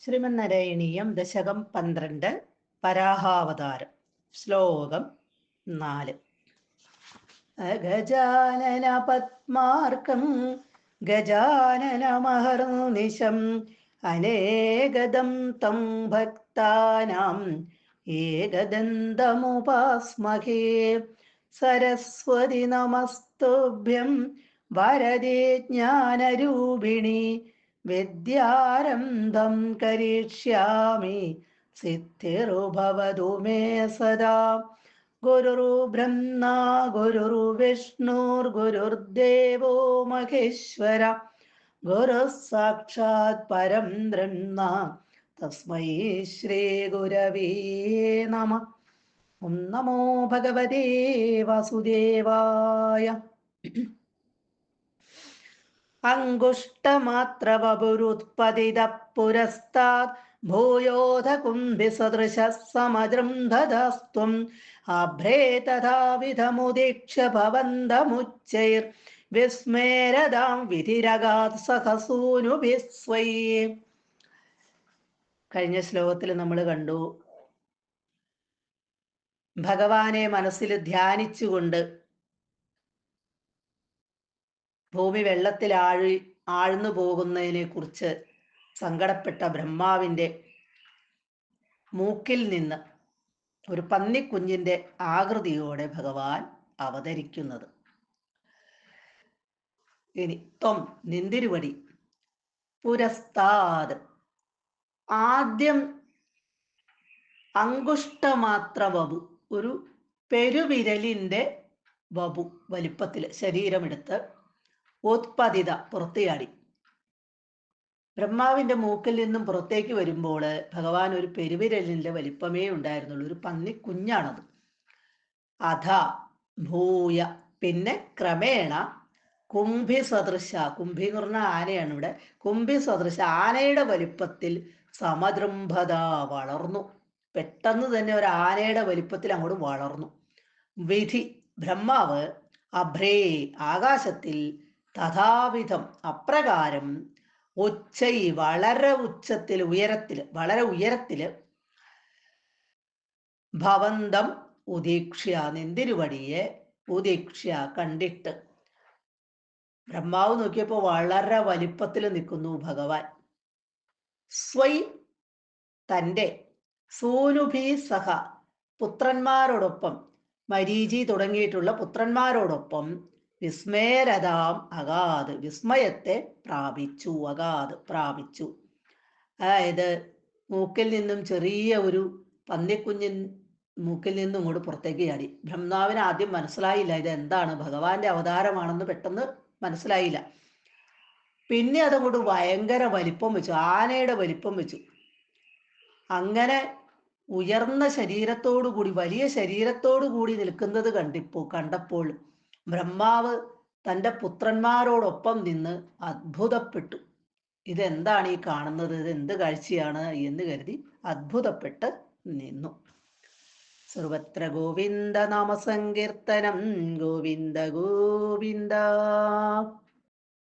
ശ്രീമന്നാരായണീയം ദശകം 12 വരാഹാവതാരം ശ്ലോകം 4. ഗജാനന പത്മാർക്കം ഗജാനനമഹർനിശം അനേകദം തം ഭക്താനാം ഏകദന്തമുപാസ്മഹേ. സരസ്വതി നമസ്തുഭ്യം വരദേ ജ്ഞാനരൂപിണി വിദ്യാരംഭം കരിഷ്യാമി സിദ്ധിർഭവതു മേ സദാ. ഗുരുർബ്രഹ്മ ഗുരുർവിഷ്ണുർഗുരുർദേവോ മഹേശ്വര ഗുരുഃ സാക്ഷാത് പരം ബ്രഹ്മ തസ്മൈ ശ്രീ ഗുരവേ നമഃ. ഓം നമോ ഭഗവതേ വാസുദേവായ. അങ്കുഷ്ടമാത്രവപുരുത്പതിത പുരസ്താത് ഭൂയോധ കുംഭിസദൃശ സമജൃംധദസ്ത്വം അഭ്രേ തഥാവിധമുദീക്ഷ്യ ഭവന്തമുച്ചൈർ വിസ്മേരതാം വിധിരഗാത് സഹസൂനുഭിസ്വൈ. കഴിഞ്ഞ ശ്ലോകത്തിൽ നമ്മൾ കണ്ടു, ഭഗവാനെ മനസ്സിൽ ധ്യാനിച്ചുകൊണ്ട് ഭൂമി വെള്ളത്തിൽ ആഴ്ന്നു പോകുന്നതിനെ കുറിച്ച് സങ്കടപ്പെട്ട ബ്രഹ്മാവിൻ്റെ മൂക്കിൽ നിന്ന് ഒരു പന്നിക്കുഞ്ഞിന്റെ ആകൃതിയോടെ ഭഗവാൻ അവതരിക്കുന്നത്. ഇനി ത്വം നിന്തിരുവടി പുരസ്താത്, ആദ്യം അങ്കുഷ്ടമാത്ര വപു, ഒരു പെരുവിരലിന്റെ വപു വലിപ്പത്തിൽ ശരീരമെടുത്ത് ഉത്പതിത പുറത്തുചാടി. ബ്രഹ്മാവിന്റെ മൂക്കിൽ നിന്നും പുറത്തേക്ക് വരുമ്പോൾ ഭഗവാൻ ഒരു പെരുവിരലിന്റെ വലിപ്പമേ ഉണ്ടായിരുന്നുള്ളൂ, ഒരു പന്നിക്കുഞ്ഞാണത്. അധ ഭൂയ, പിന്നെ ക്രമേണ കുംഭി സദൃശ, കുംഭി എന്ന് പറഞ്ഞ ആനയാണ് ഇവിടെ, കുംഭി സദൃശ ആനയുടെ വലിപ്പത്തിൽ സമജൃംഭത വളർന്നു. പെട്ടെന്ന് തന്നെ ഒരു ആനയുടെ വലിപ്പത്തിൽ അങ്ങോട്ട് വളർന്നു. വിധി ബ്രഹ്മാവ് അഭ്രേ ആകാശത്തിൽ തഥാവിധം അപ്രകാരം ഉച്ചൈ വളരെ ഉച്ചത്തിൽ വളരെ ഉയരത്തില് ഭവന്തം ഉദീക്ഷ്യ നിന്തിരുവടിയെ ഉദീക്ഷ്യ കണ്ടിട്ട്. ബ്രഹ്മാവ് നോക്കിയപ്പോൾ വളരെ വലിപ്പത്തിൽ നിൽക്കുന്നു ഭഗവാൻ. സ്വൈ തൻ്റെ സൂനുഭി സഹ പുത്രന്മാരോടൊപ്പം, മരീചി തുടങ്ങിയിട്ടുള്ള പുത്രന്മാരോടൊപ്പം വിസ്മേരതാം അഗാത്, വിസ്മയത്തെ പ്രാപിച്ചു, അഗാത് പ്രാപിച്ചു. അതായത് മൂക്കിൽ നിന്നും ചെറിയ ഒരു പന്നിക്കുഞ്ഞിൻ മൂക്കിൽ നിന്നും ഇങ്ങോട്ട് പുറത്തേക്ക് ചാടി. ബ്രഹ്മാവിന് ആദ്യം മനസ്സിലായില്ല ഇത് എന്താണ്, ഭഗവാന്റെ അവതാരമാണെന്ന് പെട്ടെന്ന് മനസ്സിലായില്ല. പിന്നെ അതങ്ങോട്ട് ഭയങ്കര വലിപ്പം വെച്ചു, ആനയുടെ വലിപ്പം വെച്ചു. അങ്ങനെ ഉയർന്ന ശരീരത്തോടു കൂടി, വലിയ ശരീരത്തോടു കൂടി നിൽക്കുന്നത് കണ്ടപ്പോൾ ബ്രഹ്മാവ് തൻ്റെ പുത്രന്മാരോടൊപ്പം നിന്ന് അത്ഭുതപ്പെട്ടു. ഇതെന്താണ് ഈ കാണുന്നത്, ഇത് എന്ത് കാഴ്ചയാണ് എന്ന് കരുതി അത്ഭുതപ്പെട്ട് നിന്നു. സർവത്ര ഗോവിന്ദ നാമസങ്കീർത്തനം, ഗോവിന്ദ ഗോവിന്ദ.